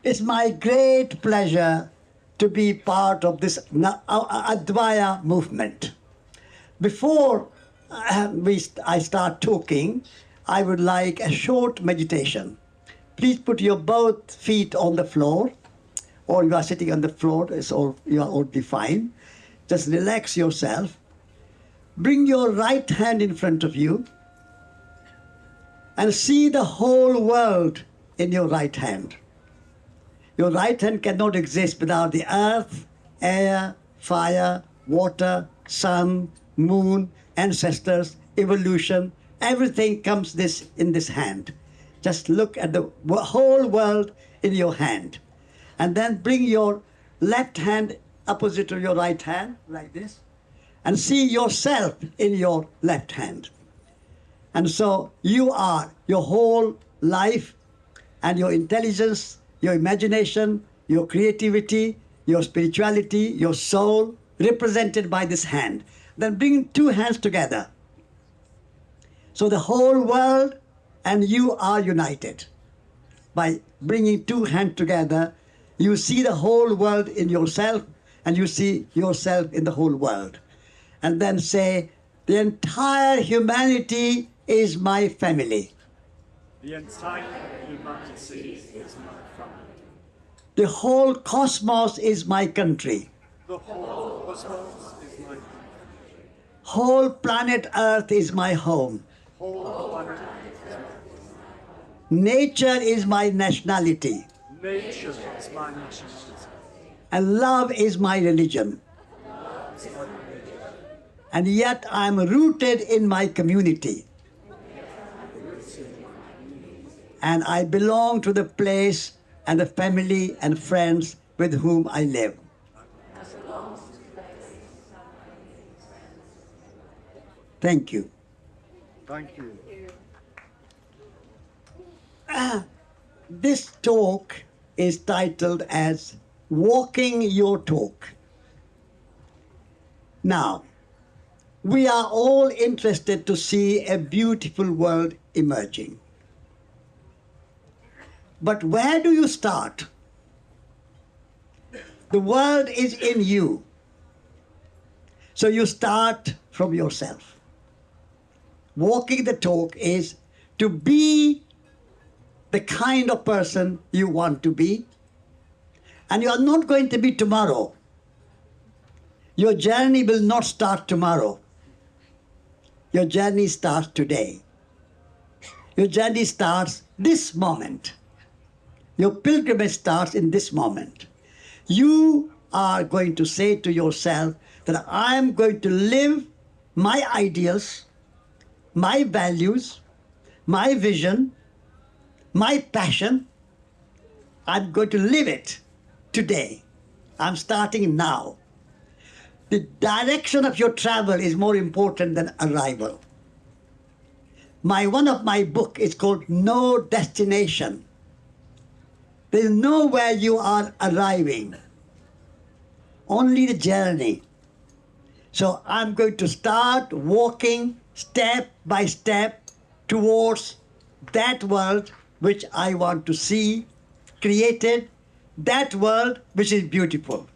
It's my great pleasure to be part of this advaya movement. Before I start talking, I would like a short meditation. Please put your both feet on the floor, or you are sitting on the floor, you are already fine. Just relax yourself. Bring your right hand in front of you and see the whole world in your right hand. Your right hand cannot exist without the earth, air, fire, water, sun, moon, ancestors, evolution. Everything comes in this hand. Just look at the whole world in your hand. And then bring your left hand opposite to your right hand, like this, and see yourself in your left hand. And so you are your whole life and your intelligence, your imagination, your creativity, your spirituality, your soul, represented by this hand. Then bring two hands together. So the whole world and you are united. By bringing two hands together, you see the whole world in yourself and you see yourself in the whole world. And then say, the entire humanity is my family. The entire humanity is my family. The whole cosmos is my country. The whole cosmos is my country. Whole planet Earth is my home. Whole planet is my Nature is my nationality. nature is my nationality. And love is my religion. And yet I'm rooted in my community. And I belong to the place and the family and friends with whom I live. Thank you. Thank you. This talk is titled as Walking Your Talk. Now, we are all interested to see a beautiful world emerging. But where do you start? The world is in you. So you start from yourself. Walking the talk is to be the kind of person you want to be. And you are not going to be tomorrow. Your journey will not start tomorrow. Your journey starts today. Your journey starts this moment. Your pilgrimage starts in this moment. You are going to say to yourself that I am going to live my ideals, my values, my vision, my passion. I'm going to live it today. I'm starting now. The direction of your travel is more important than arrival. One of my book is called No Destination. There's nowhere you are arriving, only the journey. So I'm going to start walking step by step towards that world which I want to see created, that world which is beautiful.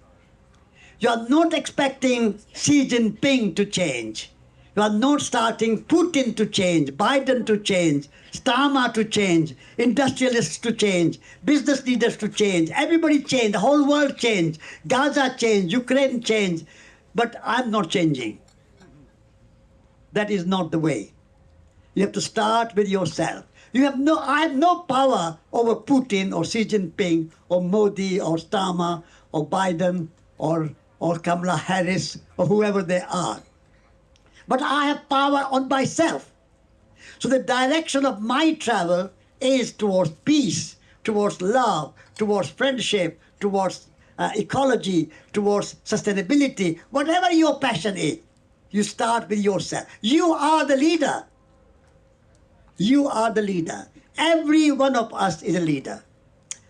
You are not expecting Xi Jinping to change. You are not starting Putin to change, Biden to change, Starmer to change, industrialists to change, business leaders to change. Everybody change, the whole world change, Gaza change, Ukraine change. But I'm not changing. That is not the way. You have to start with yourself. I have no power over Putin or Xi Jinping or Modi or Starmer or Biden or Kamala Harris or whoever they are. But I have power on myself. So the direction of my travel is towards peace, towards love, towards friendship, towards ecology, towards sustainability. Whatever your passion is, you start with yourself. You are the leader. You are the leader. Every one of us is a leader.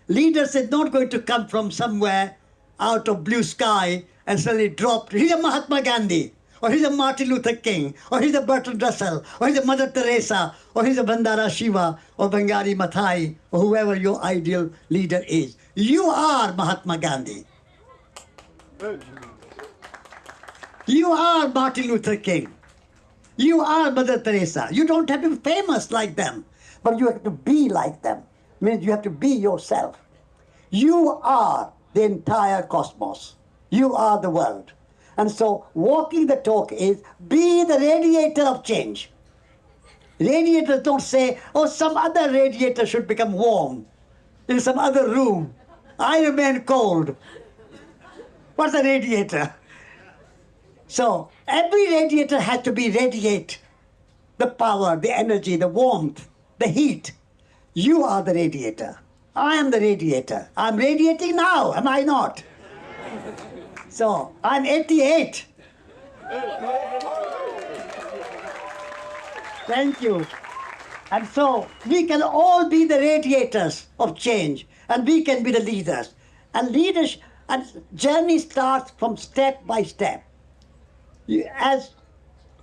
Leaders is not going to come from somewhere out of blue sky and suddenly drop. Here's Mahatma Gandhi. or he's a Martin Luther King, or he's a Bertrand Russell, or he's a Mother Teresa, or he's a Bandara Shiva, or Bangari Mathai, or whoever your ideal leader is. You are Mahatma Gandhi. You are Martin Luther King. You are Mother Teresa. You don't have to be famous like them, but you have to be like them. Means you have to be yourself. You are the entire cosmos. You are the world. And so walking the talk is be the radiator of change. Radiators don't say, oh, some other radiator should become warm in some other room. I remain cold. What's a radiator? So every radiator has to be radiate the power, the energy, the warmth, the heat. You are the radiator. I am the radiator. I'm radiating now, am I not? So I'm 88. Thank you. And so we can all be the radiators of change, and we can be the leaders. And leadership and journey starts from step by step. As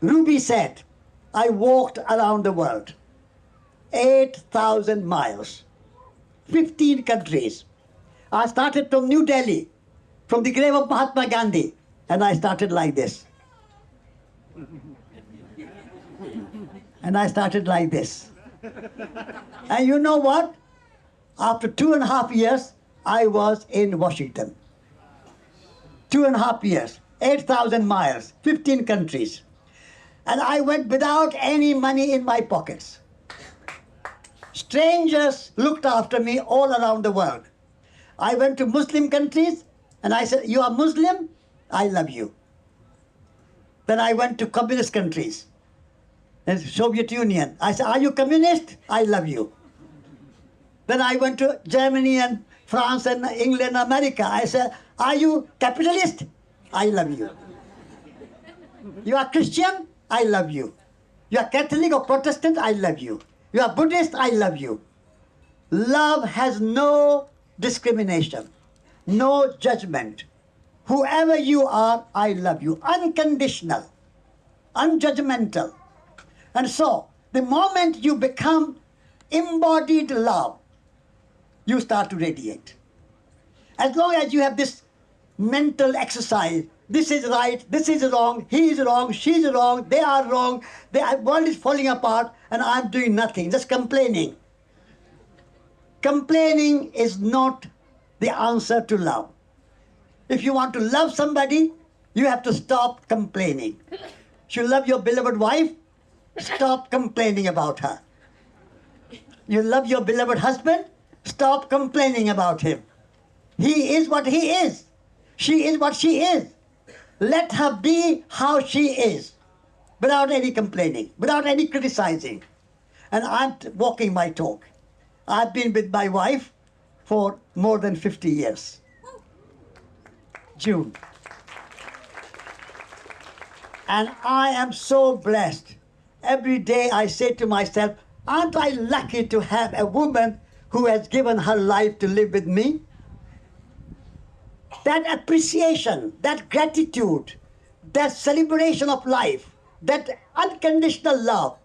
Ruby said, I walked around the world, 8,000 miles, 15 countries. I started from New Delhi, from the grave of Mahatma Gandhi, and I started like this. And I started like this. And you know what? After 2.5 years, I was in Washington. 2.5 years, 8,000 miles, 15 countries. And I went without any money in my pockets. Strangers looked after me all around the world. I went to Muslim countries and I said, you are Muslim? I love you. Then I went to communist countries, and Soviet Union. I said, are you communist? I love you. Then I went to Germany and France and England, America. I said, are you capitalist? I love you. You are Christian? I love you. You are Catholic or Protestant? I love you. You are Buddhist? I love you. Love has no discrimination, no judgment. Whoever you are, I love you. Unconditional, unjudgmental. And so, the moment you become embodied love, you start to radiate. As long as you have this mental exercise, this is right, this is wrong, he is wrong, she is wrong, they are wrong, the world is falling apart, and I'm doing nothing, just complaining. Complaining is not the answer to love. If you want to love somebody, you have to stop complaining. If you love your beloved wife, stop complaining about her. You love your beloved husband, stop complaining about him. He is what he is. She is what she is. Let her be how she is, without any complaining, without any criticizing. And I'm walking my talk. I've been with my wife for more than 50 years. June. And I am so blessed. Every day I say to myself, aren't I lucky to have a woman who has given her life to live with me? That appreciation, that gratitude, that celebration of life, that unconditional love.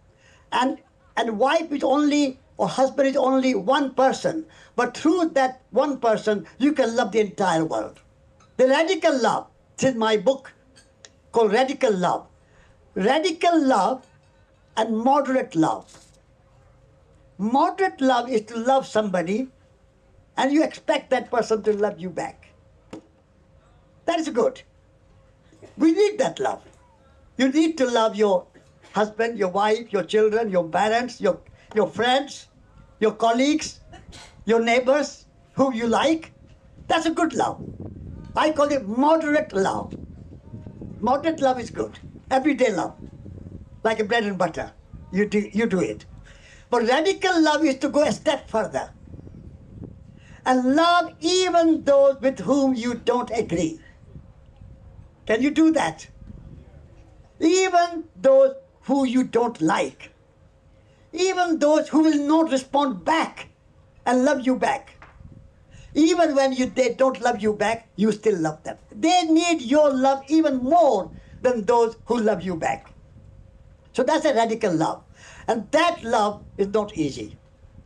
And wife is only, or husband is only one person. But through that one person, you can love the entire world. The radical love, this is my book called Radical Love. Radical love and moderate love. Moderate love is to love somebody and you expect that person to love you back. That is good. We need that love. You need to love your husband, your wife, your children, your parents, your friends, your colleagues, your neighbors, who you like. That's a good love. I call it moderate love. Moderate love is good. Everyday love. Like a bread and butter. You do it. But radical love is to go a step further. And love even those with whom you don't agree. Can you do that? Even those who you don't like. Even those who will not respond back and love you back. Even when they don't love you back, you still love them. They need your love even more than those who love you back. So that's a radical love. And that love is not easy.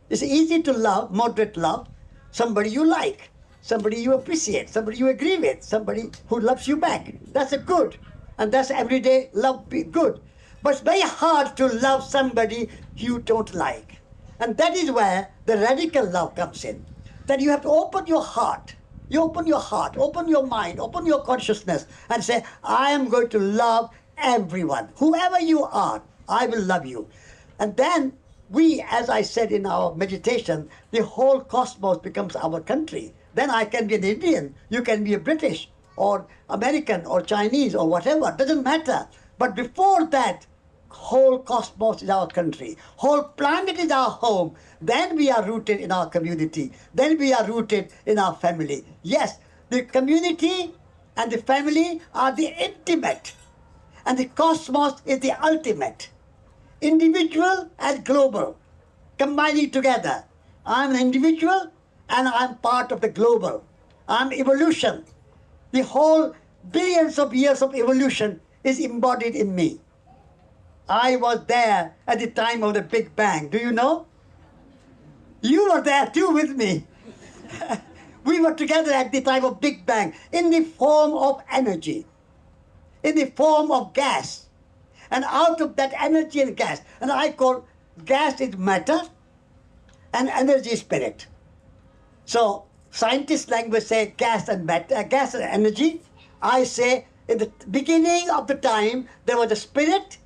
It's easy to love, moderate love, somebody you like, somebody you appreciate, somebody you agree with, somebody who loves you back. That's a good. And that's everyday love, be good. But it's very hard to love somebody you don't like. And that is where the radical love comes in. That you have to open your heart. You open your heart, open your mind, open your consciousness and say, I am going to love everyone. Whoever you are, I will love you. And then we, as I said in our meditation, the whole cosmos becomes our country. Then I can be an Indian, you can be a British or American or Chinese or whatever, doesn't matter. But before that, whole cosmos is our country, whole planet is our home. Then we are rooted in our community, then we are rooted in our family. Yes, the community and the family are the intimate, and the cosmos is the ultimate. Individual and global combining together. I'm an individual and I'm part of the global. I'm evolution. The whole billions of years of evolution is embodied in me. I was there at the time of the Big Bang. Do you know? You were there too with me. We were together at the time of Big Bang in the form of energy, in the form of gas. And out of that energy and gas, and I call gas is matter and energy is spirit. So scientist language say gas and matter, gas and energy. I say in the beginning of the time there was a spirit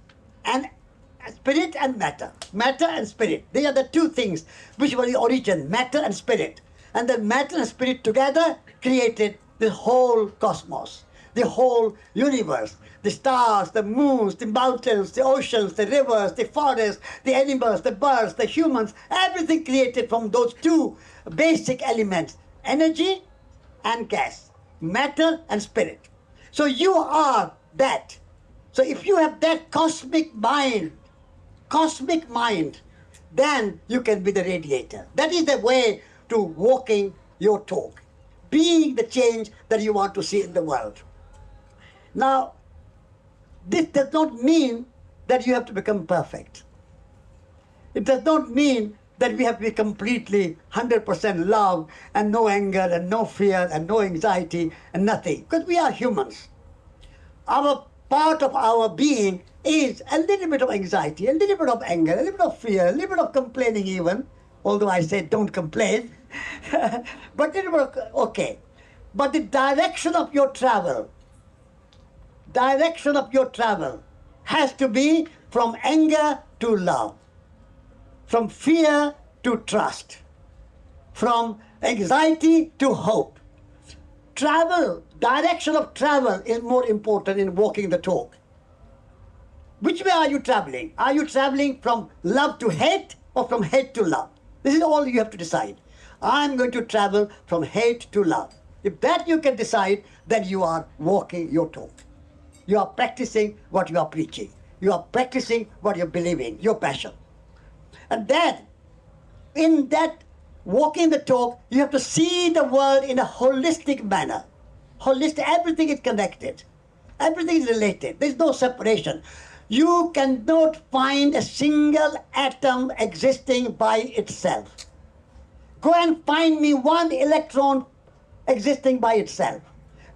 and matter. Matter and spirit. They are the two things which were the origin, matter and spirit. And then matter and spirit together created the whole cosmos, the whole universe. The stars, the moons, the mountains, the oceans, the rivers, the forests, the animals, the birds, the humans, everything created from those two basic elements, energy and gas, matter and spirit. So you are that. So if you have that cosmic mind, then you can be the radiator. That is the way to walking your talk, being the change that you want to see in the world. Now, this does not mean that you have to become perfect. It does not mean that we have to be completely 100% love and no anger and no fear and no anxiety and nothing. Because we are humans. Our part of our being is a little bit of anxiety, a little bit of anger, a little bit of fear, a little bit of complaining even. Although I say don't complain. But a little bit of, okay. But the direction of your travel has to be from anger to love, from fear to trust, from anxiety to hope. Direction of travel is more important in walking the talk. Which way are you traveling? Are you traveling from love to hate or from hate to love? This is all you have to decide. I'm going to travel from hate to love. If that you can decide, then you are walking your talk. You are practicing what you are preaching. You are practicing what you're believing, your passion. And then, in that walking the talk, you have to see the world in a holistic manner. Holistic, everything is connected. Everything is related. There's no separation. You cannot find a single atom existing by itself. Go and find me one electron existing by itself.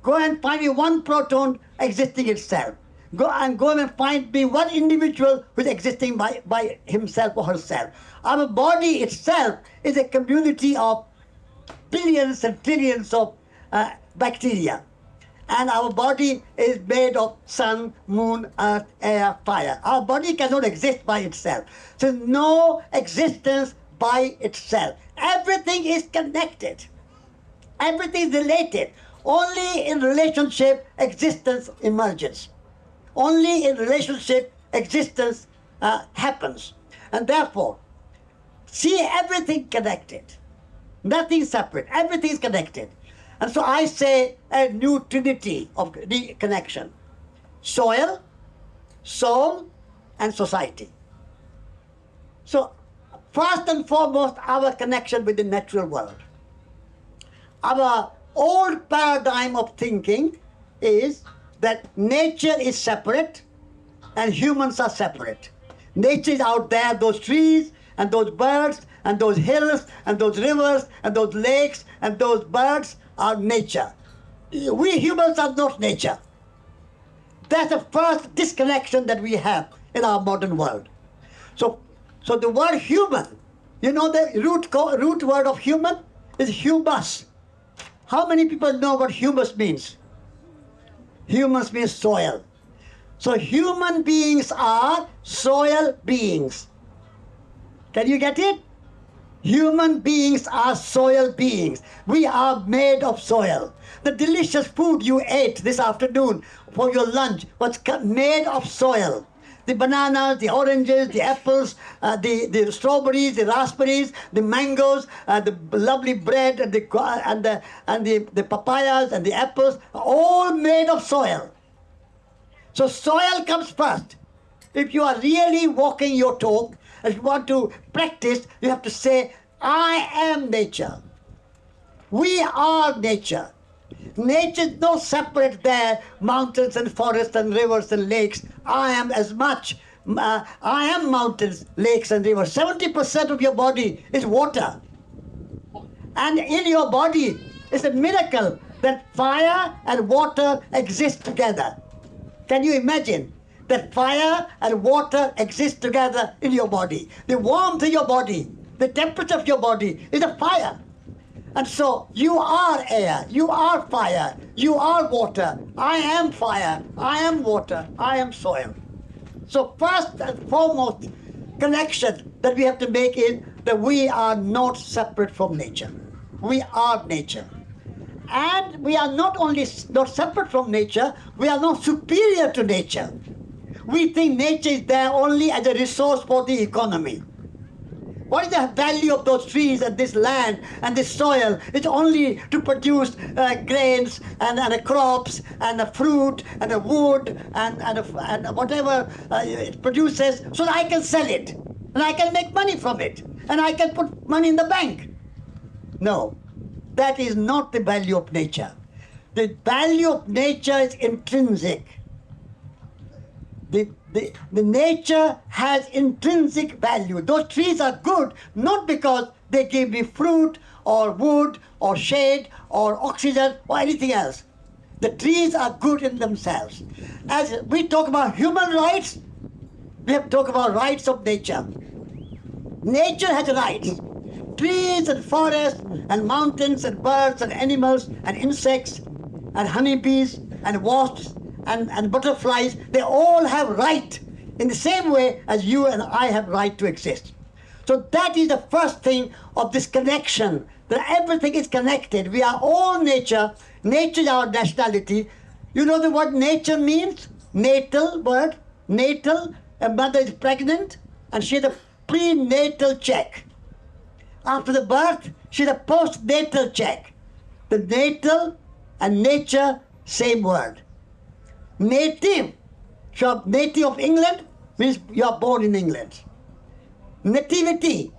Go and find me one proton existing itself. Go and find me one individual who is existing by himself or herself. Our body itself is a community of billions and trillions of bacteria. And our body is made of sun, moon, earth, air, fire. Our body cannot exist by itself. So no existence by itself. Everything is connected. Everything is related. Only in relationship existence emerges. Only in relationship existence happens. And therefore, see everything connected. Nothing separate. Everything is connected. And so I say a new trinity of the connection. Soil, soul, and society. So first and foremost, our connection with the natural world. Our old paradigm of thinking is that nature is separate and humans are separate. Nature is out there, those trees and those birds and those hills and those rivers and those lakes and those birds are nature. We humans are not nature. That's the first disconnection that we have in our modern world. So the word human, you know the root word of human is humus. How many people know what humus means? Humus means soil. So human beings are soil beings. Can you get it? Human beings are soil beings. We are made of soil. The delicious food you ate this afternoon for your lunch was made of soil. The bananas, the oranges, the apples, the strawberries, the raspberries, the mangoes, the lovely bread, and the papayas and the apples are all made of soil. So soil comes first. If you are really walking your talk, if you want to practice, you have to say, I am nature. We are nature. Nature is no separate there, mountains and forests and rivers and lakes. I am as much. I am mountains, lakes and rivers. 70% of your body is water. And in your body, it's a miracle that fire and water exist together. Can you imagine that fire and water exist together in your body? The warmth of your body, the temperature of your body is a fire. And so you are air, you are fire, you are water. I am fire, I am water, I am soil. So first and foremost connection that we have to make is that we are not separate from nature. We are nature. And we are not only not separate from nature, we are not superior to nature. We think nature is there only as a resource for the economy. What is the value of those trees and this land and this soil? It's only to produce grains and crops and fruit and wood and whatever it produces, so that I can sell it and I can make money from it and I can put money in the bank. No, that is not the value of nature. The value of nature is intrinsic. The nature has intrinsic value. Those trees are good not because they give me fruit or wood or shade or oxygen or anything else. The trees are good in themselves. As we talk about human rights, we have to talk about rights of nature. Nature has rights. Trees and forests and mountains and birds and animals and insects and honeybees and wasps and butterflies, they all have right in the same way as you and I have right to exist. So that is the first thing of this connection, that everything is connected. We are all nature. Nature is our nationality. You know the word nature means? Natal word. Natal, a mother is pregnant and she has a prenatal check. After the birth, she has a postnatal check. The natal and nature, same word. Native, so native of England means you are born in England. Nativity,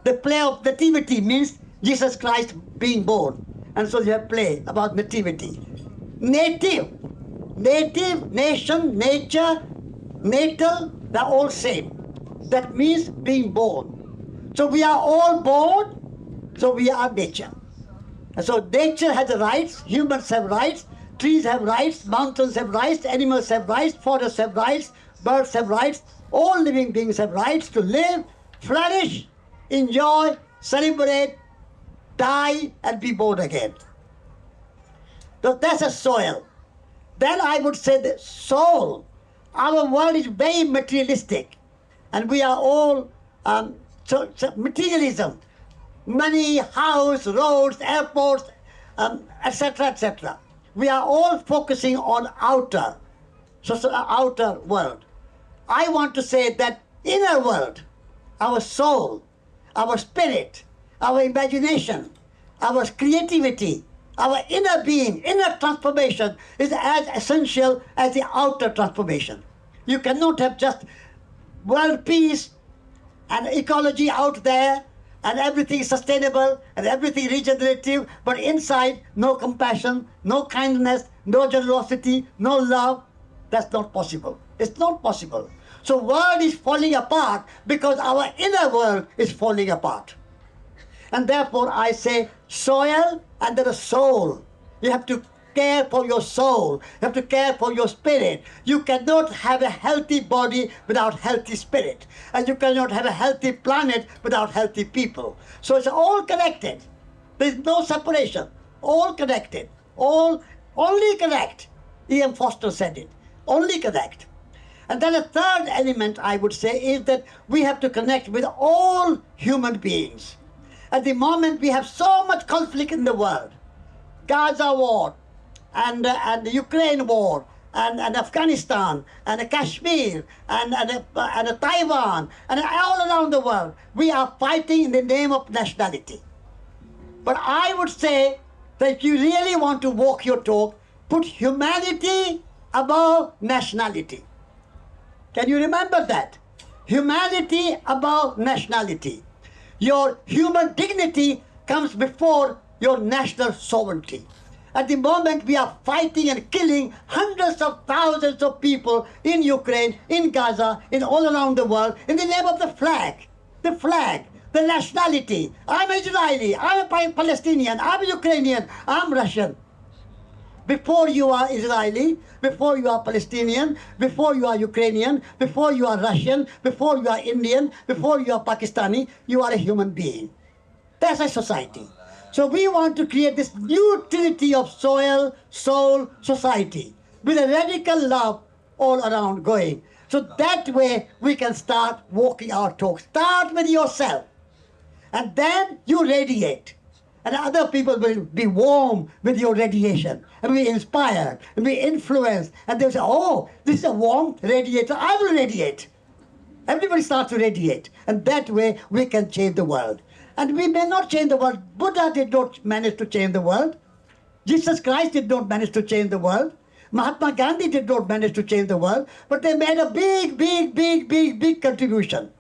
the play of nativity means Jesus Christ being born. And so you have play about nativity. Native, nation, nature, natal, they're all same. That means being born. So we are all born, so we are nature. And so nature has rights, humans have rights, trees have rights, mountains have rights, animals have rights, forests have rights, birds have rights. All living beings have rights to live, flourish, enjoy, celebrate, die, and be born again. So that's a soil. Then I would say the soul. Our world is very materialistic, and we are all so materialism. Money, house, roads, airports, etc., etc. We are all focusing on outer world. I want to say that inner world, our soul, our spirit, our imagination, our creativity, our inner being, inner transformation is as essential as the outer transformation. You cannot have just world peace and ecology out there and everything sustainable and everything regenerative, but inside no compassion, no kindness, no generosity, no love, that's not possible. It's not possible. So world is falling apart because our inner world is falling apart. And therefore I say soil and then a soul. You have to care for your soul. You have to care for your spirit. You cannot have a healthy body without healthy spirit. And you cannot have a healthy planet without healthy people. So it's all connected. There's no separation. All connected. All only connect. E.M. Foster said it. Only connect. And then a third element I would say is that we have to connect with all human beings. At the moment we have so much conflict in the world. Gaza war, and the Ukraine war, and Afghanistan, and Kashmir, and Taiwan, and all around the world. We are fighting in the name of nationality. But I would say that if you really want to walk your talk, put humanity above nationality. Can you remember that? Humanity above nationality. Your human dignity comes before your national sovereignty. At the moment, we are fighting and killing hundreds of thousands of people in Ukraine, in Gaza, in all around the world, in the name of the flag, the nationality. I'm Israeli, I'm a Palestinian, I'm Ukrainian, I'm Russian. Before you are Israeli, before you are Palestinian, before you are Ukrainian, before you are Russian, before you are Indian, before you are Pakistani, you are a human being. That's a society. So we want to create this new trinity of soil, soul, society with a radical love all around going. So that way we can start walking our talk. Start with yourself. And then you radiate. And other people will be warm with your radiation and be inspired and be influenced. And they'll say, oh, this is a warm radiator. I will radiate. Everybody starts to radiate. And that way we can change the world. And we may not change the world. Buddha did not manage to change the world. Jesus Christ did not manage to change the world. Mahatma Gandhi did not manage to change the world. But they made a big contribution.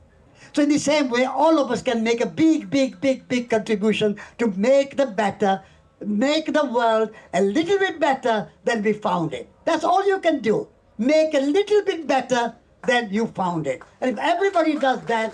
So in the same way, all of us can make a big contribution to make the world a little bit better than we found it. That's all you can do. Make a little bit better than you found it. And if everybody does that,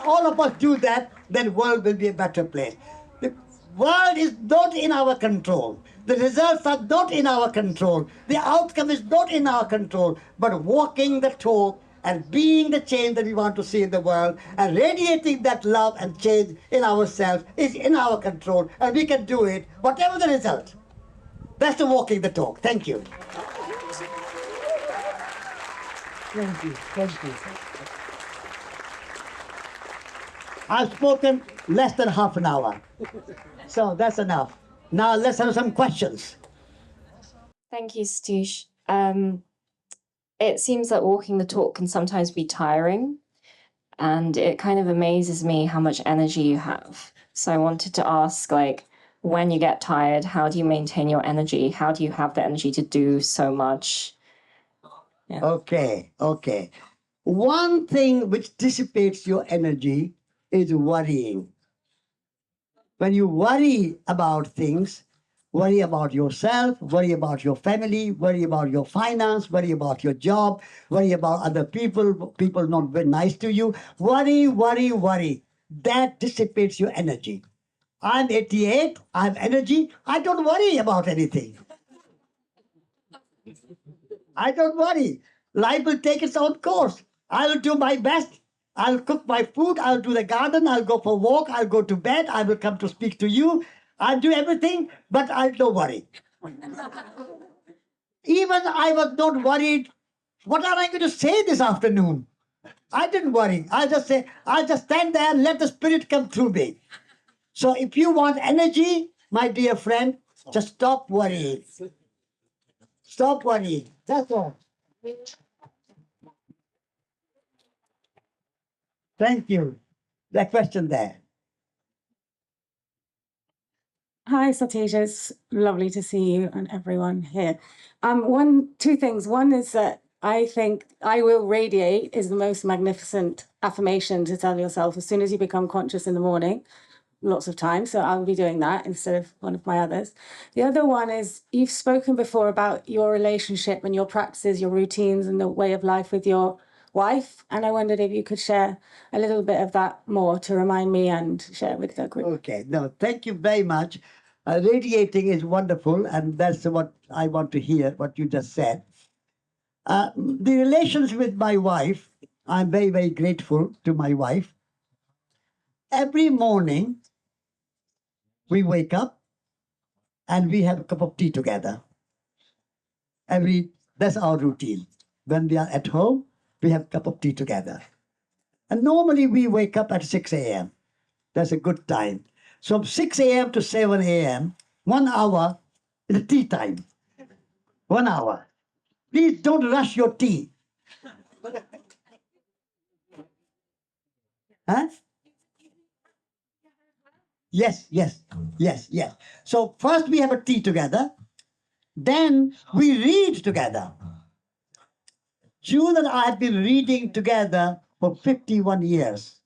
all of us do that, then the world will be a better place. The world is not in our control. The results are not in our control. The outcome is not in our control. But walking the talk and being the change that we want to see in the world and radiating that love and change in ourselves is in our control. And we can do it, whatever the result. That's the walking the talk. Thank you. Thank you. Thank you. I've spoken less than half an hour. So that's enough. Now let's have some questions. Thank you, Satish. It seems that walking the talk can sometimes be tiring, and it kind of amazes me how much energy you have. So I wanted to ask, like, when you get tired, how do you maintain your energy? How do you have the energy to do so much? Yeah. Okay. One thing which dissipates your energy is worrying. When you worry about things, worry about yourself, worry about your family, worry about your finance, worry about your job, worry about other people not very nice to you. Worry. That dissipates your energy. I'm 88, I have energy, I don't worry about anything. I don't worry. Life will take its own course. I'll do my best. I'll cook my food. I'll do the garden. I'll go for a walk. I'll go to bed. I will come to speak to you. I'll do everything, but I'll don't worry. Even I was not worried. What am I going to say this afternoon? I didn't worry. I'll just stand there and let the spirit come through me. So if you want energy, my dear friend, just stop worrying. Stop worrying. That's all. Thank you. That question there. Hi, Satish. It's lovely to see you and everyone here. Two things. One is that I think "I will radiate" is the most magnificent affirmation to tell yourself as soon as you become conscious in the morning. lots of time, so I'll be doing that instead of one of my others. The other one is, you've spoken before about your relationship and your practices, your routines, and the way of life with your wife, and I wondered if you could share a little bit of that more to remind me and share with the group. Okay, no, thank you very much. Radiating is wonderful, and that's what I want to hear, what you just said. The relations with my wife, I'm very, very grateful to my wife. Every morning, we wake up and we have a cup of tea together. That's our routine. When we are at home, we have a cup of tea together. And normally we wake up at 6 a.m. That's a good time. So 6 a.m. to 7 a.m., 1 hour is tea time. 1 hour. Please don't rush your tea. Huh? Yes, yes, yes, yes. So first we have a tea together. Then we read together. June and I have been reading together for 51 years.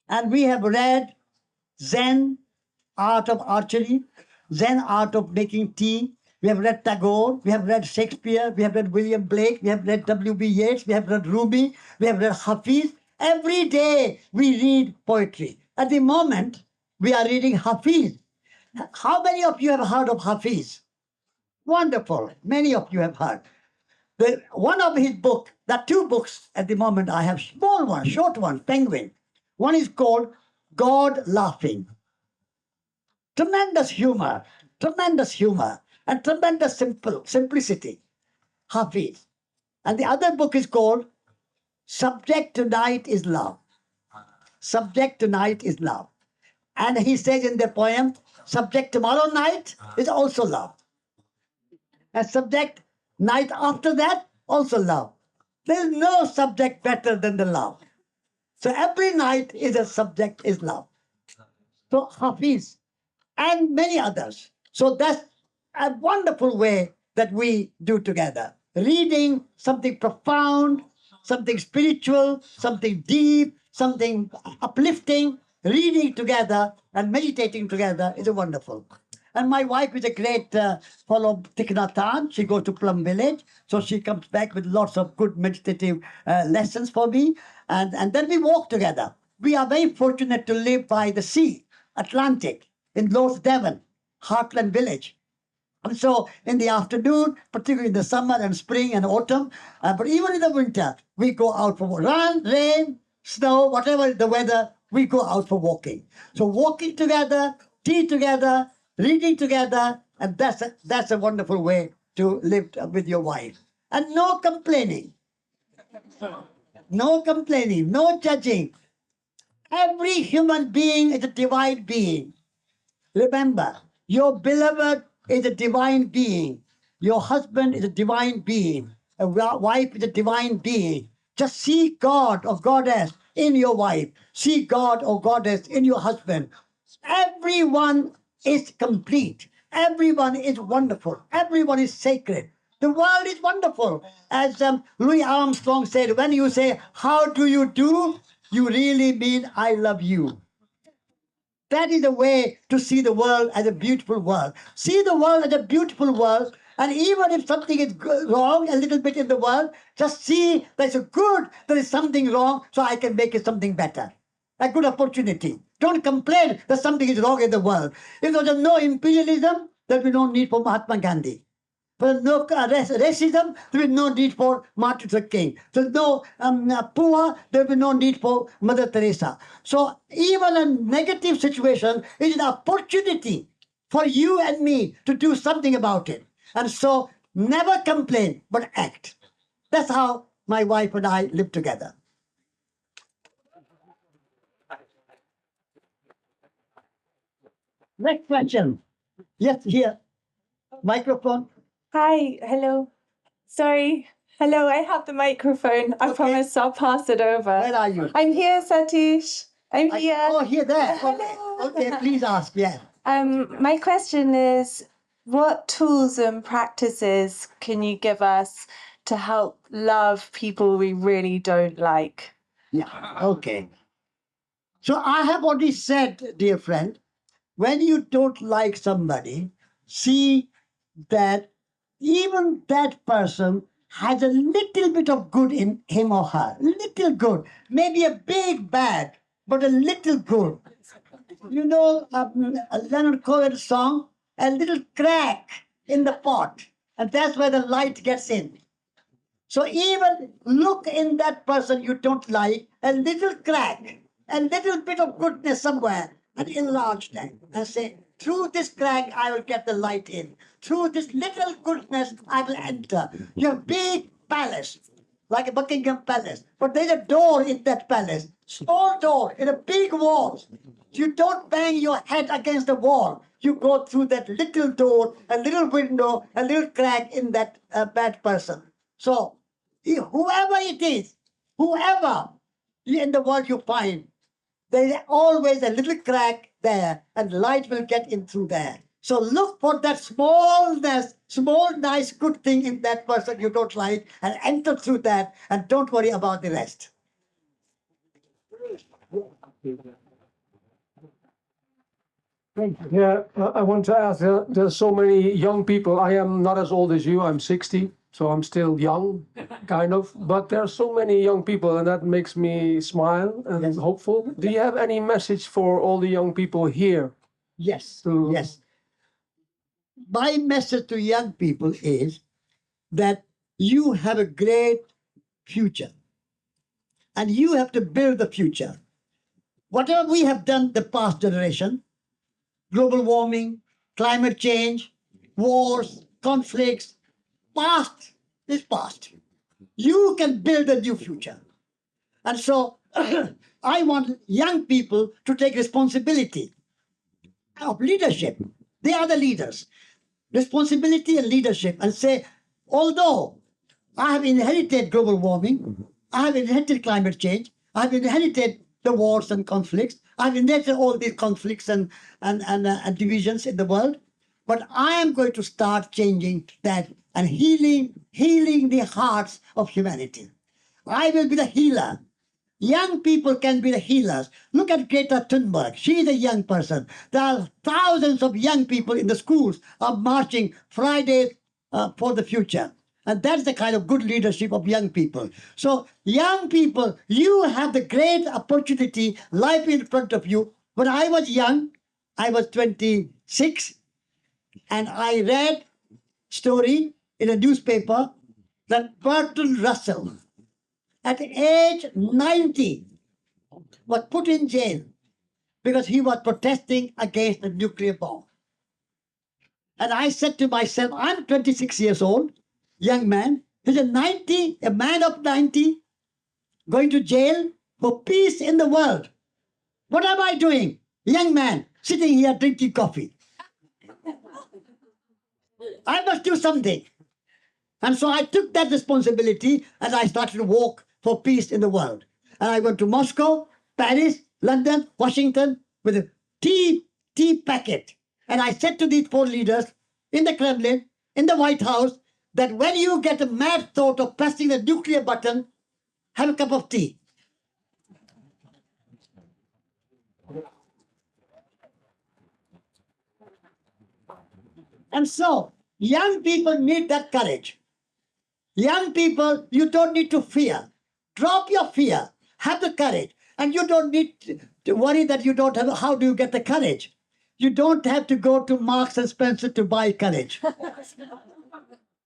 And we have read Zen, Art of Archery, Zen, Art of Making Tea. We have read Tagore, we have read Shakespeare, we have read William Blake, we have read W.B. Yeats, we have read Rumi, we have read Hafiz. Every day we read poetry. At the moment, we are reading Hafiz. How many of you have heard of Hafiz? Wonderful. Many of you have heard. One of his books, there are two books at the moment I have, small one, short one, Penguin. One is called God Laughing. Tremendous humor, and tremendous simplicity. Hafiz. And the other book is called Subject Tonight is Love. Subject Tonight is Love. And he says in the poem, subject tomorrow night is also love. And subject night after that, also love. There is no subject better than the love. So every night is a subject is love. So Hafiz and many others. So that's a wonderful way that we do together. Reading something profound, something spiritual, something deep, something uplifting, reading together and meditating together is a wonderful. And my wife is a great follower of Thich Nhat Hanh. She goes to Plum Village. So she comes back with lots of good meditative lessons for me. And then we walk together. We are very fortunate to live by the sea, Atlantic, in Lord's Devon, Heartland Village. And so in the afternoon, particularly in the summer and spring and autumn, but even in the winter, we go out for rain, snow, whatever the weather, we go out for walking. So walking together, tea together, reading together, and that's a wonderful way to live with your wife. And no complaining. No complaining, no judging. Every human being is a divine being. Remember, your beloved is a divine being. Your husband is a divine being. A wife is a divine being. Just see God or goddess in your wife. See God or goddess in your husband. Everyone is complete. Everyone is wonderful. Everyone is sacred. The world is wonderful. As Louis Armstrong said, when you say, how do? You really mean, I love you. That is the way to see the world as a beautiful world. See the world as a beautiful world, and even if something is wrong a little bit in the world, just see there's a good, there is something wrong, so I can make it something better. A good opportunity. Don't complain that something is wrong in the world. If there was no imperialism, there would be no need for Mahatma Gandhi. There's no racism, there is no need for Martin Luther King. There's no poor, there will be no need for Mother Teresa. So even a negative situation is an opportunity for you and me to do something about it. And so never complain, but act. That's how my wife and I live together. Next question. Yes, here. Microphone. Hi, hello. Sorry. Hello, I have the microphone. I Okay. promise I'll pass it over. Where are you? I'm here, Satish. I'm here. Oh, here, there. Okay. Hello. Okay, please ask. Yeah. My question is, what tools and practices can you give us to help love people we really don't like? Yeah. Okay. So I have already said, dear friend, when you don't like somebody, see that even that person has a little bit of good in him or her. Little good. Maybe a big bad, but a little good. You know, Leonard Cohen's song, a little crack in the pot, and that's where the light gets in. So even look in that person you don't like, a little crack, a little bit of goodness somewhere, and enlarge that and say, through this crack I will get the light in. Through this little goodness I will enter. Your big palace, like a Buckingham Palace, but there's a door in that palace, small door in a big wall. You don't bang your head against the wall. You go through that little door, a little window, a little crack in that bad person. So, whoever it is, whoever in the world you find, there is always a little crack there, and light will get in through there. So look for that smallness, small, nice, good thing in that person you don't like, and enter through that, and don't worry about the rest. Yeah, I want to ask, there's so many young people. I am not as old as you, I'm 60, so I'm still young, kind of. But there are so many young people, and that makes me smile and hopeful. Do you have any message for all the young people here? Yes, yes. My message to young people is that you have a great future, and you have to build the future. Whatever we have done the past generation, global warming, climate change, wars, conflicts, past is past. You can build a new future. And so I want young people to take responsibility of leadership. They are the leaders. Responsibility and leadership, and say, although I have inherited global warming, I have inherited climate change, I have inherited the wars and conflicts, I have inherited all these conflicts and divisions in the world, but I am going to start changing that and healing the hearts of humanity. I will be the healer. Young people can be the healers. Look at Greta Thunberg. She is a young person. There are thousands of young people in the schools are marching Friday for the future. And that's the kind of good leadership of young people. So young people, you have the great opportunity, life in front of you. When I was young, I was 26, and I read story in a newspaper that Bertrand Russell, at age 90, was put in jail because he was protesting against the nuclear bomb. And I said to myself, I'm 26 years old, young man. He's a man of 90, going to jail for peace in the world. What am I doing? Young man, sitting here drinking coffee. I must do something. And so I took that responsibility and I started to walk for peace in the world. And I went to Moscow, Paris, London, Washington with a tea packet. And I said to these four leaders in the Kremlin, in the White House, that when you get a mad thought of pressing the nuclear button, have a cup of tea. And so, young people need that courage. Young people, you don't need to fear. Drop your fear. Have the courage. And you don't need to worry that you don't have, how do you get the courage? You don't have to go to Marks and Spencer to buy courage.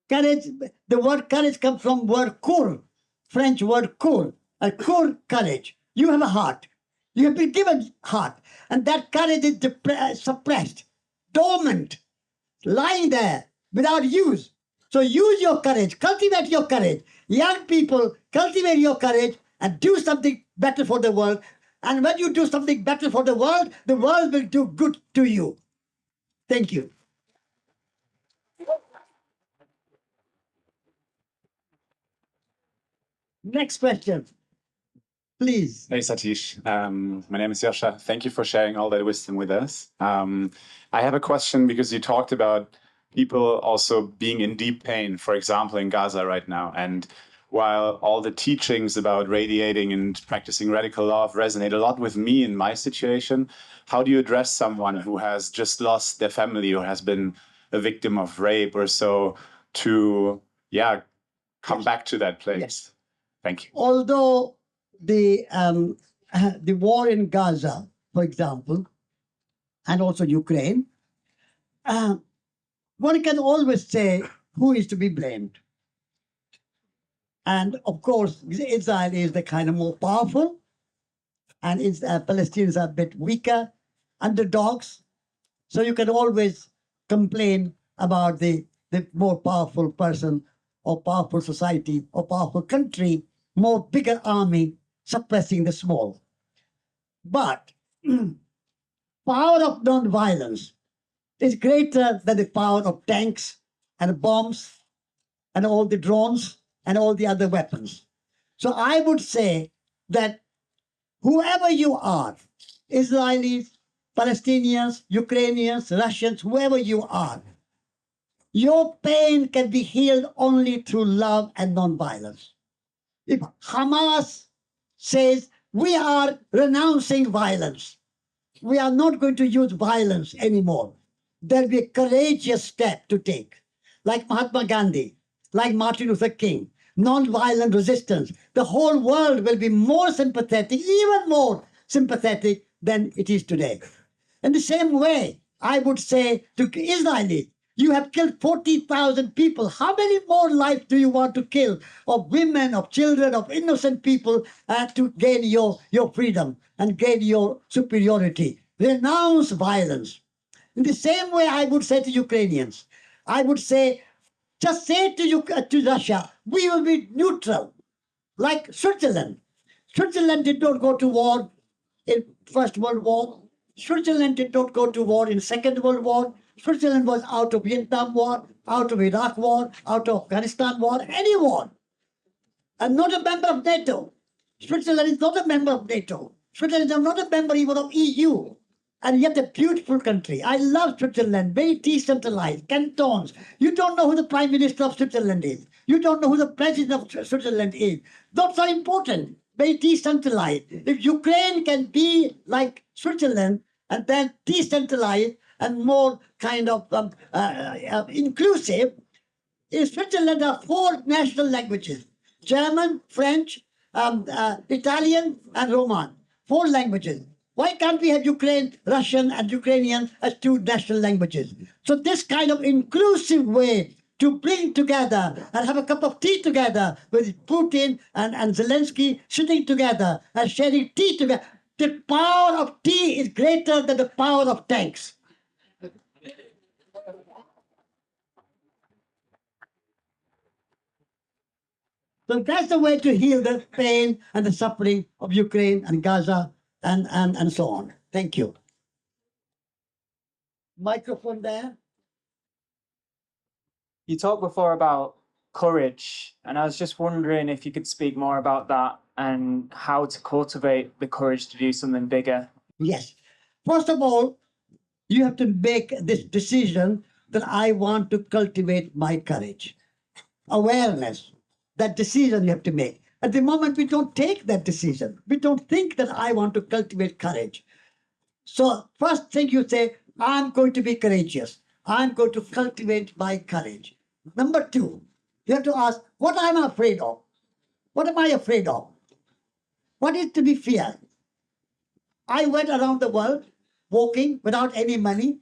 Courage, the word courage comes from word cour, French word cour, a cour, courage. You have a heart. You have been given heart. And that courage is suppressed, dormant, lying there without use. So use your courage, cultivate your courage. Young people, cultivate your courage and do something better for the world. And when you do something better for the world will do good to you. Thank you. Next question, please. Hey Satish, my name is Yasha. Thank you for sharing all that wisdom with us. I have a question because you talked about people also being in deep pain, for example, in Gaza right now. And while all the teachings about radiating and practicing radical love resonate a lot with me in my situation, how do you address someone who has just lost their family or has been a victim of rape or so to, come back to that place? Yes. Thank you. Although the war in Gaza, for example, and also Ukraine, one can always say who is to be blamed. And of course, Israel is the kind of more powerful, and Palestinians are a bit weaker, underdogs. So you can always complain about the more powerful person or powerful society or powerful country, more bigger army suppressing the small. But power of non-violence is greater than the power of tanks and bombs and all the drones and all the other weapons. So I would say that whoever you are, Israelis, Palestinians, Ukrainians, Russians, whoever you are, your pain can be healed only through love and non-violence. If Hamas says, we are renouncing violence, we are not going to use violence anymore, there'll be a courageous step to take, like Mahatma Gandhi, like Martin Luther King, non-violent resistance. The whole world will be more sympathetic, even more sympathetic than it is today. In the same way, I would say to Israelis, you have killed 40,000 people. How many more lives do you want to kill of women, of children, of innocent people to gain your freedom and gain your superiority? Renounce violence. In the same way, I would say to Ukrainians, I would say, just say to Russia, we will be neutral, like Switzerland. Switzerland did not go to war in First World War. Switzerland did not go to war in Second World War. Switzerland was out of Vietnam War, out of Iraq War, out of Afghanistan War, any war. And not a member of NATO. Switzerland is not a member of NATO. Switzerland is not a member even of EU. And yet a beautiful country. I love Switzerland, very decentralized, cantons. You don't know who the Prime Minister of Switzerland is. You don't know who the President of Switzerland is. Those are important, very decentralized. If Ukraine can be like Switzerland and then decentralized and more kind of inclusive, in Switzerland there are 4 national languages: German, French, Italian, and Roman. 4 languages. Why can't we have Russian and Ukrainian as 2 national languages? So this kind of inclusive way to bring together and have a cup of tea together with Putin and Zelensky sitting together and sharing tea together. The power of tea is greater than the power of tanks. So that's the way to heal the pain and the suffering of Ukraine and Gaza and so on. Thank you. Microphone there. You talked before about courage, and I was just wondering if you could speak more about that and how to cultivate the courage to do something bigger. Yes. First of all, you have to make this decision that I want to cultivate my courage. Awareness. That decision you have to make. At the moment, we don't take that decision. We don't think that I want to cultivate courage. So first thing you say, I'm going to be courageous. I'm going to cultivate my courage. Number 2, you have to ask, what am I afraid of? What am I afraid of? What is to be feared? I went around the world walking without any money.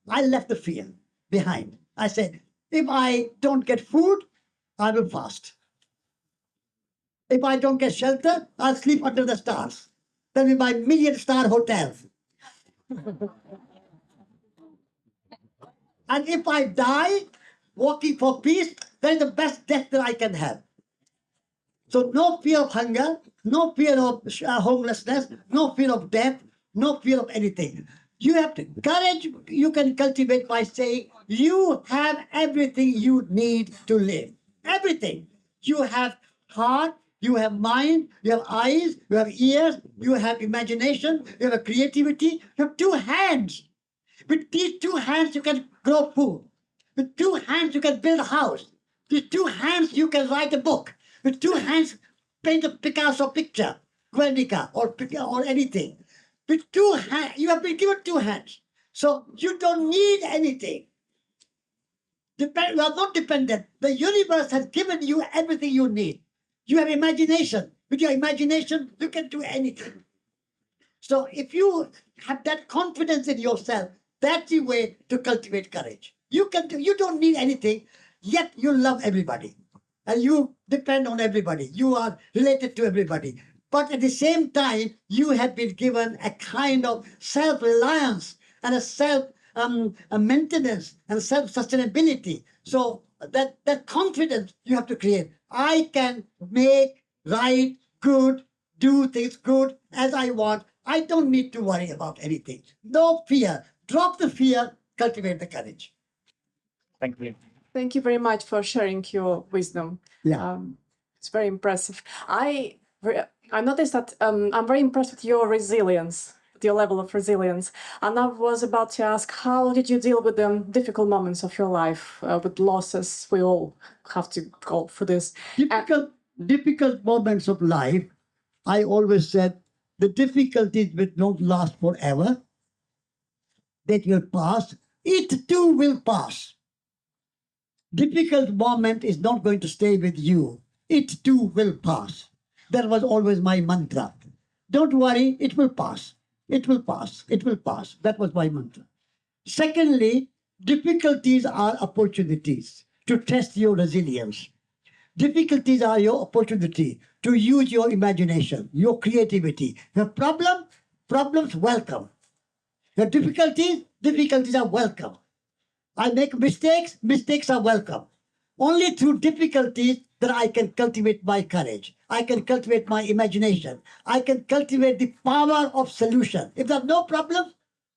I left the fear behind. I said, if I don't get food, I will fast. If I don't get shelter, I'll sleep under the stars. Then we buy million-star hotels. And if I die walking for peace, that is the best death that I can have. So no fear of hunger, no fear of homelessness, no fear of death, no fear of anything. You have to, courage you can cultivate by saying, you have everything you need to live. Everything. You have heart, you have mind, you have eyes, you have ears, you have imagination, you have creativity, you have 2 hands. With these 2 hands, you can grow food. With 2 hands, you can build a house. With 2 hands, you can write a book. With two hands, paint a Picasso picture, Guernica, or anything. With two hands, you have been given two hands. So you don't need anything. You are not dependent. The universe has given you everything you need. You have imagination. With your imagination, you can do anything. So if you have that confidence in yourself, that's the way to cultivate courage. You don't need anything, yet you love everybody. And you depend on everybody. You are related to everybody. But at the same time, you have been given a kind of self-reliance and a self-maintenance and self-sustainability. So that confidence you have to create. I can make right, good, do things good as I want. I don't need to worry about anything. No fear. Drop the fear, cultivate the courage. Thank you. Thank you very much for sharing your wisdom. Yeah. It's very impressive. I noticed that I'm very impressed with your resilience, your level of resilience. And I was about to ask, how did you deal with the difficult moments of your life, with losses? We all have to go through this. Difficult moments of life, I always said, the difficulties will not last forever. That will pass. It too will pass. Difficult moment is not going to stay with you. It too will pass. That was always my mantra. Don't worry, it will pass. It will pass. It will pass. That was my mantra. Secondly, difficulties are opportunities to test your resilience. Difficulties are your opportunity to use your imagination, your creativity. Your problems welcome. Your difficulties are welcome. I make mistakes are welcome. Only through difficulties that I can cultivate my courage. I can cultivate my imagination. I can cultivate the power of solution. If there's no problem,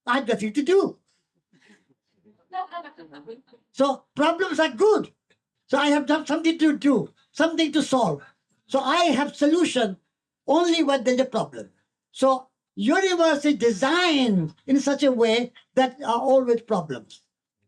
I have nothing to do. So problems are good. So I have something to do, something to solve. So I have solution only when there's a problem. So universe is designed in such a way that are always problems.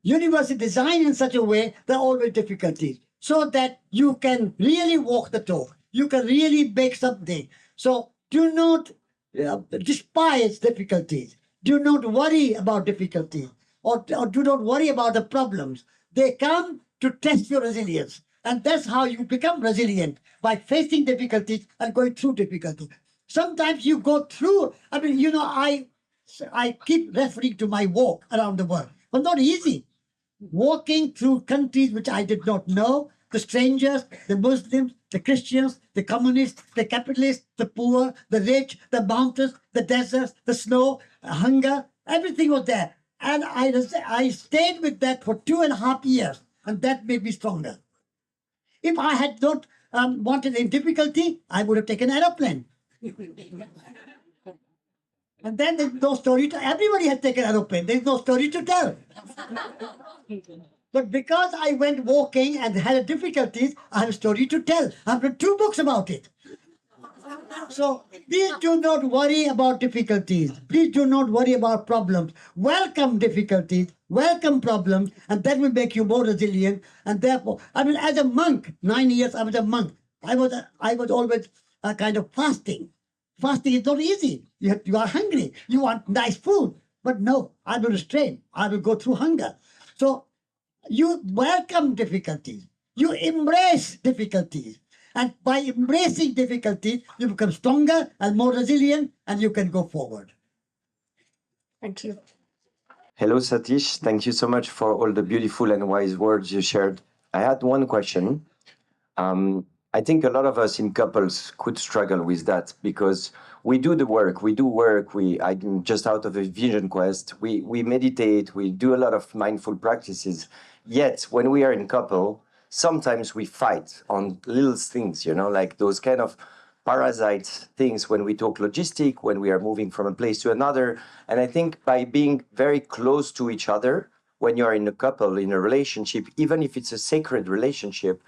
Universe is designed in such a way there are always difficulties, so that you can really walk the talk. You can really make something. So do not despise difficulties. Do not worry about difficulties, or do not worry about the problems. They come to test your resilience. And that's how you become resilient, by facing difficulties and going through difficulties. Sometimes you go through, I keep referring to my walk around the world. But not easy. Walking through countries which I did not know, the strangers, the Muslims, the Christians, the communists, the capitalists, the poor, the rich, the mountains, the deserts, the snow, hunger, everything was there. And I stayed with that for 2.5 years, and that made me stronger. If I had not wanted in difficulty, I would have taken an aeroplane. And then there's no story to, everybody has taken aeroplane. There's no story to tell. But because I went walking and had difficulties, I have a story to tell. I've written 2 books about it. So please do not worry about difficulties. Please do not worry about problems. Welcome difficulties, welcome problems, and that will make you more resilient. And therefore, as a monk, 9 years I was a monk. I was always kind of fasting. Fasting is not easy. You are hungry. You want nice food. But no, I will restrain. I will go through hunger. So you welcome difficulties. You embrace difficulties. And by embracing difficulties, you become stronger and more resilient, and you can go forward. Thank you. Hello, Satish. Thank you so much for all the beautiful and wise words you shared. I had one question. I think a lot of us in couples could struggle with that, because we do the work, I'm just out of a vision quest, we meditate, we do a lot of mindful practices. Yet when we are in couple, sometimes we fight on little things, like those kind of parasite things when we talk logistic, when we are moving from a place to another. And I think by being very close to each other, when you're in a couple, in a relationship, even if it's a sacred relationship,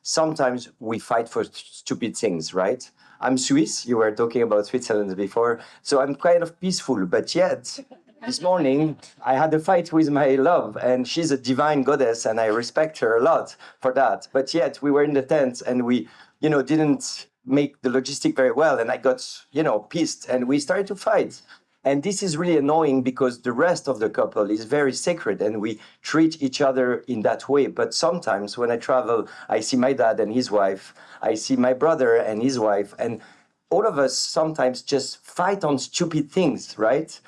sometimes we fight for stupid things, right? I'm Swiss. You were talking about Switzerland before. So I'm kind of peaceful, but yet this morning I had a fight with my love, and she's a divine goddess and I respect her a lot for that. But yet we were in the tent and we didn't make the logistic very well, and I got, pissed, and we started to fight. And this is really annoying because the rest of the couple is very sacred and we treat each other in that way. But sometimes when I travel, I see my dad and his wife, I see my brother and his wife, and all of us sometimes just fight on stupid things, right?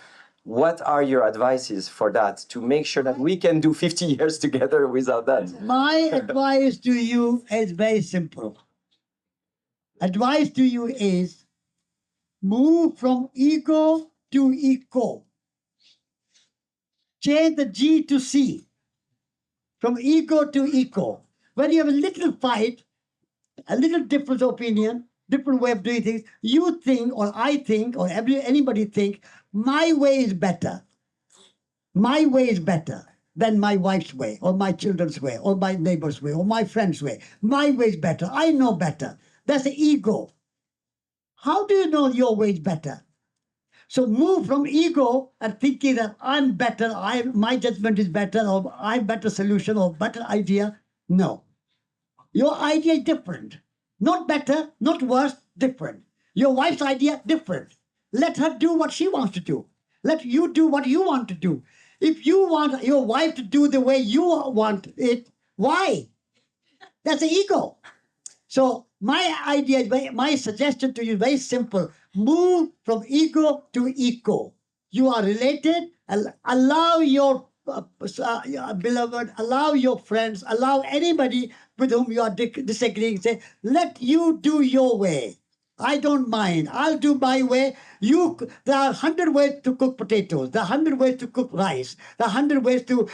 What are your advices for that to make sure that we can do 50 years together without that? My advice to you is very simple. Advice to you is move from ego to eco. Change the G to C. From ego to eco. When you have a little fight, a little different opinion, different way of doing things, you think, or I think, or anybody think, my way is better. My way is better than my wife's way, or my children's way, or my neighbor's way, or my friend's way. My way is better. I know better. That's the ego. How do you know your way is better? So move from ego and thinking that I'm better, my judgment is better, or I have better solution, or better idea. No. Your idea is different. Not better, not worse, different. Your wife's idea, different. Let her do what she wants to do. Let you do what you want to do. If you want your wife to do the way you want it, why? That's the ego. So my suggestion to you is very simple. Move from ego to eco. You are related. Allow your beloved, allow your friends, allow anybody with whom you are disagreeing, say, let you do your way. I don't mind. I'll do my way. There are 100 ways to cook potatoes. There are 100 ways to cook rice. There are 100 ways to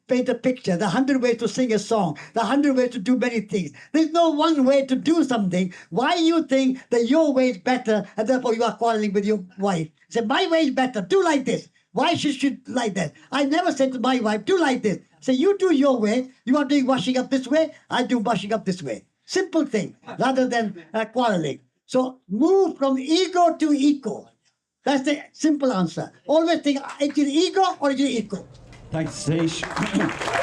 paint a picture. There are 100 ways to sing a song. There are 100 ways to do many things. There's no one way to do something. Why you think that your way is better and therefore you are quarreling with your wife? Say, my way is better. Do like this. Why she should like that? I never said to my wife, do like this. Say, you do your way. You are doing washing up this way. I do washing up this way. Simple thing, rather than quarreling. So move from ego to eco. That's the simple answer. Always think, is it ego or is it eco? Thanks, Satish.